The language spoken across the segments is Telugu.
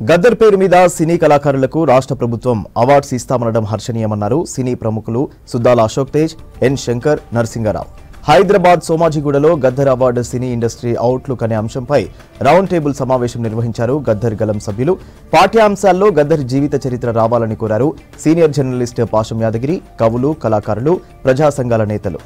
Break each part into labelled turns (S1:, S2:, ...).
S1: గద్దర్ పేరు మీద సినీ కళాకారులకు రాష్ట్ర ప్రభుత్వం అవార్డ్స్ ఇస్తామనడం హర్షణీయమన్నారు సినీ ప్రముఖులు సుద్దాల అశోక్ తేజ్, ఎన్ శంకర్, నరసింగరావు. హైదరాబాద్ సోమాజిగూడలో Gaddar award cine industry outlook అనే అంశంపై రౌండ్ టేబుల్ సమావేశం నిర్వహించారు గద్దర్ గలం సభ్యులు. పాఠ్యాంశాల్లో గద్దర్ జీవిత చరిత్ర రావాలని కోరారు సీనియర్ జర్నలిస్ట్ పాషం యాదగిరి, కవులు, కళాకారులు, ప్రజా సంఘాల నేతలు.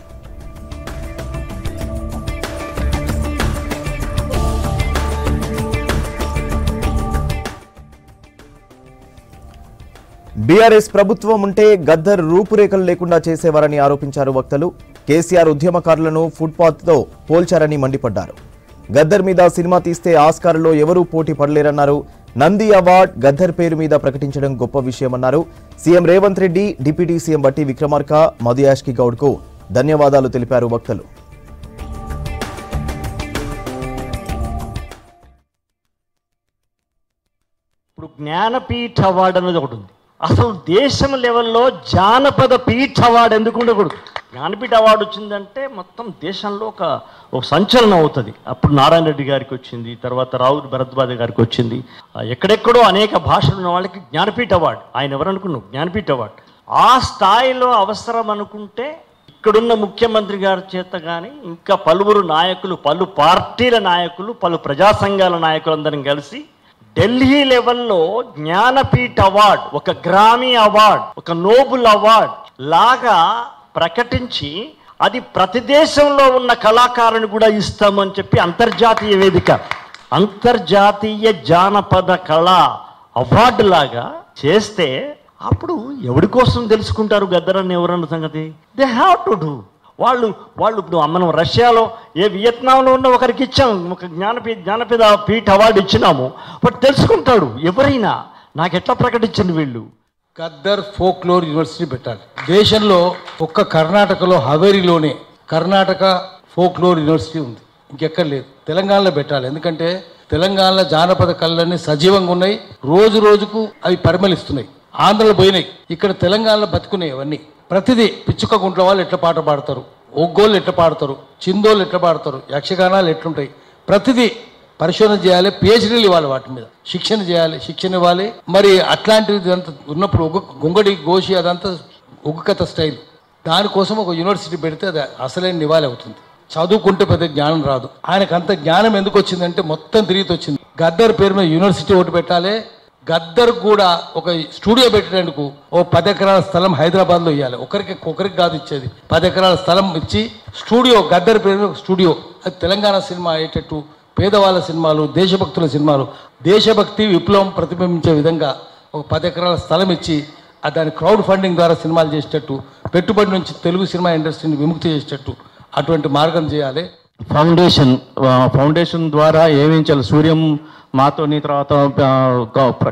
S1: బీఆర్ఎస్ ప్రభుత్వం ఉంటే గద్దర్ రూపురేఖలు లేకుండా చేసేవారని ఆరోపించారు వక్తలు. కేసీఆర్ ఉద్యమకారులను ఫుట్పాత్తో పోల్చారని మండిపడ్డారు. గద్దర్ మీద సినిమా తీస్తే ఆస్కార్లో ఎవరూ పోటీ పడలేరన్నారు. నంది అవార్డ్ గద్దర్ పేరు మీద ప్రకటించడం గొప్ప విషయమన్నారు. CM Revanth Reddy, deputy CM Bhatti Vikramarka, Madhu Yaskhi గౌడ్కు ధన్యవాదాలు తెలిపారు వక్తలు.
S2: ఇప్పుడు జ్ఞానపీఠ అవార్డు అనేది ఒకటి ఉంది. అసలు దేశం లెవెల్లో జానపద పీఠ అవార్డు ఎందుకు ఉండకూడదు? జ్ఞానపీఠ అవార్డు వచ్చిందంటే మొత్తం దేశంలో ఒక సంచలనం అవుతుంది. అప్పుడు నారాయణ రెడ్డి గారికి వచ్చింది, తర్వాత రావు భరద్వాజ గారికి వచ్చింది. ఎక్కడెక్కడో అనేక భాషలు ఉన్న వాళ్ళకి జ్ఞానపీఠ అవార్డు. ఆయన ఎవరు అనుకున్నావు? జ్ఞానపీఠ అవార్డు. ఆ స్థాయిలో అవసరం అనుకుంటే ఇక్కడున్న ముఖ్యమంత్రి గారి చేత కానీ ఇంకా పలువురు నాయకులు, పలు పార్టీల నాయకులు, పలు ప్రజా సంఘాల నాయకులు అందరం కలిసి ఢిల్లీ లెవెల్లో జ్ఞానపీఠ అవార్డ్, ఒక గ్రామీ అవార్డ్, ఒక నోబుల్ అవార్డ్ లాగా ప్రకటించి అది ప్రతి దేశంలో ఉన్న కళాకారుని కూడా ఇస్తామని చెప్పి అంతర్జాతీయ వేదిక, అంతర్జాతీయ జానపద కళా అవార్డు లాగా చేస్తే అప్పుడు ఎవరి కోసం తెలుసుకుంటారు గద్దర్ అని ఎవరన్న సంగతి? They have to do. వాళ్ళు ఇప్పుడు మనం రష్యాలో వియత్నాంలో ఉన్న ఒకరికి ఇచ్చాము, ఒక జ్ఞానపీఠ పీఠ అవార్డు ఇచ్చినాము. బట్ తెలుసుకుంటాడు ఎవరైనా నాకు ఎట్లా ప్రకటించింది వీళ్ళు.
S3: గద్దర్ ఫోక్లోర్ యూనివర్సిటీ పెట్టాలి దేశంలో. ఒక్క కర్ణాటకలో హవేరీలోనే కర్ణాటక ఫోక్లోర్ యూనివర్సిటీ ఉంది, ఇంకెక్కడ లేదు. తెలంగాణలో పెట్టాలి. ఎందుకంటే తెలంగాణలో జానపద కళలన్నీ సజీవంగా ఉన్నాయి, రోజు రోజుకు అవి పరిమళిస్తున్నాయి. ఆంధ్రలో పోయినాయి, ఇక్కడ తెలంగాణలో బతుకున్నాయి అవన్నీ. ప్రతిదీ పిచ్చుక గుంట్ల వాళ్ళు ఎట్లా పాట పాడతారు, ఒగ్గోళ్ళు ఎట్లా పాడతారు, చిందోళ్ళు ఎట్లా పాడతారు, యక్షగానాలు ఎట్లుంటాయి, ప్రతిదీ పరిశోధన చేయాలి. పిహెచ్డీలు ఇవ్వాలి, వాటి మీద శిక్షణ చేయాలి, శిక్షణ ఇవ్వాలి. మరి అట్లాంటిది అంతా ఉన్నప్పుడు గుంగడి గోషి అదంతా ఒగ్గు కథ స్టైల్. దానికోసం ఒక యూనివర్సిటీ పెడితే అది అసలైన నివాళి అవుతుంది. చదువుకుంటే పెద్ద జ్ఞానం రాదు. ఆయనకు అంత జ్ఞానం ఎందుకు వచ్చిందంటే మొత్తం తిరిగి వచ్చింది. గద్దర్ పేరు మీద యూనివర్సిటీ ఒకటి పెట్టాలి. గద్దర్ కూడా ఒక స్టూడియో పెట్టేందుకు 10 ఎకరాల స్థలం హైదరాబాద్లో ఇవ్వాలి. ఒకరికి కాదు ఇచ్చేది, 10 ఎకరాల స్థలం ఇచ్చి స్టూడియో, గద్దర్ పేరు స్టూడియో, అది తెలంగాణ సినిమా అయ్యేటట్టు, పేదవాళ్ళ సినిమాలు, దేశభక్తుల సినిమాలు, దేశభక్తి విప్లవం ప్రతిబింబించే విధంగా ఒక 10 ఎకరాల స్థలం ఇచ్చి దాని క్రౌడ్ ఫండింగ్ ద్వారా సినిమాలు చేసేటట్టు, పెట్టుబడి నుంచి తెలుగు సినిమా ఇండస్ట్రీని విముక్తి చేసేటట్టు అటువంటి మార్గం చేయాలి.
S4: ఫౌండేషన్ ద్వారా ఏమేం చేయాలి? సూర్యం మాతోని, తర్వాత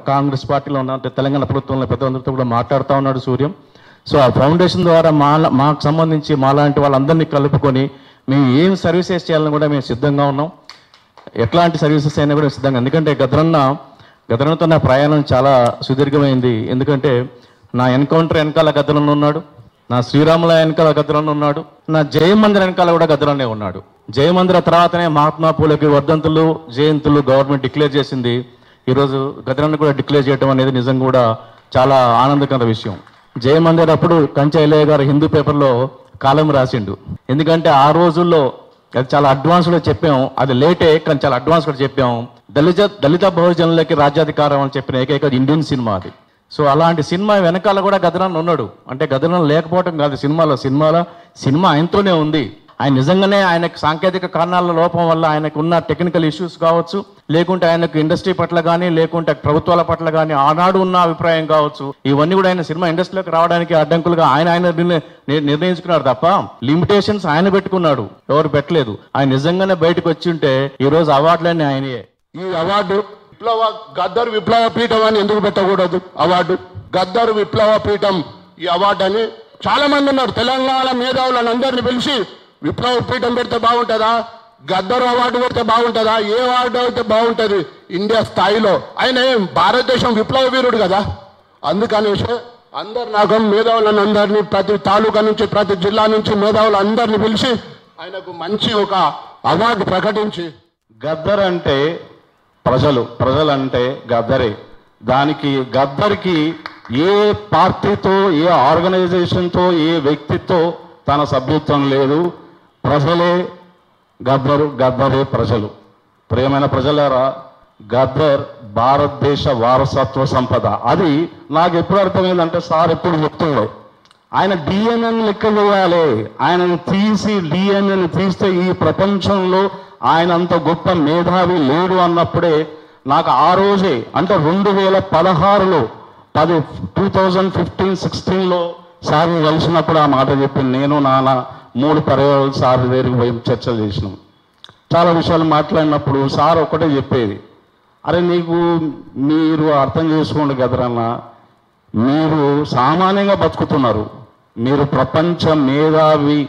S4: కాంగ్రెస్ పార్టీలో ఉన్న తెలంగాణ ప్రభుత్వంలో పెద్దలందరితో కూడా మాట్లాడుతూ ఉన్నాడు సూర్యం. సో ఆ ఫౌండేషన్ ద్వారా మాకు సంబంధించి మాలాంటి వాళ్ళందరినీ కలుపుకొని మేము ఏం సర్వీసెస్ చేయాలని కూడా మేము సిద్ధంగా ఉన్నాం. ఎట్లాంటి సర్వీసెస్ అయినా కూడా సిద్ధంగా. ఎందుకంటే గద్దరన్నతో నా ప్రయాణం చాలా సుదీర్ఘమైంది. ఎందుకంటే నా ఎన్కౌంటర్ వెనకాల గద్దరన్న ఉన్నాడు, నా శ్రీరాముల వెనకాల గద్దరన్న ఉన్నాడు, నా జయమందిర వెనకాల కూడా గద్దరన్నే ఉన్నాడు. జయమందిర తర్వాతనే మహాత్మా పూలకి వర్ధంతులు, జయంతులు గవర్నమెంట్ డిక్లేర్ చేసింది. ఈరోజు గద్దరన్న కూడా డిక్లేర్ చేయడం అనేది నిజంగా కూడా చాలా ఆనందకర విషయం. జయమందిర్ అప్పుడు కంచె ఐలయ్య గారు హిందూ పేపర్లో కాలం రాసిండు. ఎందుకంటే ఆ రోజుల్లో అది చాలా అడ్వాన్స్గా చెప్పాం, అది లేటే కానీ చాలా అడ్వాన్స్గా చెప్పాం. దళిత బహుజనులకి రాజ్యాధికారం అని చెప్పిన ఏకైక ఇండియన్ సినిమా అది. సో అలాంటి సినిమా వెనకాల కూడా గద్దరన్న ఉన్నాడు. అంటే గద్దరన్న లేకపోవటం కాదు, సినిమా ఆయనతోనే ఉంది. ఆయన నిజంగానే ఆయనకు సాంకేతిక కారణాల లోపం వల్ల ఆయనకు ఉన్న టెక్నికల్ ఇష్యూస్ కావచ్చు, లేకుంటే ఆయనకు ఇండస్ట్రీ పట్ల కానీ, లేకుంటే ప్రభుత్వాల పట్ల కానీ ఆనాడు ఉన్న అభిప్రాయం కావచ్చు, ఇవన్నీ కూడా ఆయన సినిమా ఇండస్ట్రీలోకి రావడానికి అడ్డంకులుగా ఆయన నిర్ణయించుకున్నాడు తప్ప లిమిటేషన్స్ ఆయన పెట్టుకున్నాడు, ఎవరు పెట్టలేదు. ఆయన నిజంగానే బయటకు వచ్చి ఉంటే ఈ రోజు అవార్డులన్నీ ఆయనయే.
S5: ఈ అవార్డు గద్దర్ విప్లవ పీఠం అని ఎందుకు పెట్టకూడదు? అవార్డు గద్దర్ విప్లవ పీఠం ఈ అవార్డు అని చాలా మంది ఉన్నారు. తెలంగాణ మేధావులను అందరినీ పిలిచి విప్లవ పీఠం పెడితే బాగుంటుందా, గద్దర్ అవార్డు పెడితే బాగుంటుందా, ఏ అవార్డు అయితే బాగుంటుంది ఇండియా స్థాయిలో? ఆయన భారతదేశం విప్లవ వీరుడు కదా. అందుకనేసి అందరు నాగం మేధావులను అందరినీ, ప్రతి తాలూకా నుంచి, ప్రతి జిల్లా నుంచి మేధావులు అందరినీ పిలిచి ఆయనకు మంచి ఒక అవార్డు ప్రకటించి
S4: గద్దర్ అంటే ప్రజలంటే గద్దరే. దానికి గద్దర్కి ఏ పార్టీతో, ఏ ఆర్గనైజేషన్తో, ఏ వ్యక్తితో తన సభ్యత్వం లేదు. ప్రజలే గద్దరు, గద్దరే ప్రజలు. ప్రియమైన ప్రజలారా, గద్దర్ భారతదేశ వారసత్వ సంపద. అది నాకు ఎప్పుడు అర్థమైందంటే, సార్ ఎప్పుడు చెప్తుండే, ఆయన డిఎన్ఏని లెక్క చేయాలి. ఆయనను తీసి డిఎన్ఏని తీస్తే ఈ ప్రపంచంలో ఆయన అంత గొప్ప మేధావి లేడు అన్నప్పుడే నాకు ఆ రోజే, అంటే 2016లో 2015-16లో సార్ కలిసినప్పుడు ఆ మాట చెప్పింది. నేను నాన్న 3 పర్యాయాలు సార్ దగ్గరికి పోయి చర్చలు చేసినాం. చాలా విషయాలు మాట్లాడినప్పుడు సార్ ఒకటే చెప్పేది, అరే మీరు అర్థం చేసుకోండి గదరన్న, మీరు సామాన్యంగా బతుకుతున్నారు, మీరు ప్రపంచ మేధావి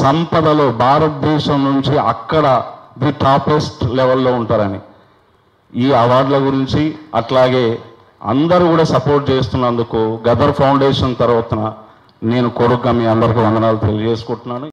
S4: సంపదలో భారతదేశం నుంచి అక్కడ ది టాపెస్ట్ లెవెల్లో ఉంటారని. ఈ అవార్డుల గురించి అట్లాగే అందరూ కూడా సపోర్ట్ చేస్తున్నందుకు గదర్ ఫౌండేషన్ తరఫున నేను కొడుగ్గా మీ అందరికీ వందనాలు తెలియజేసుకుంటున్నాను.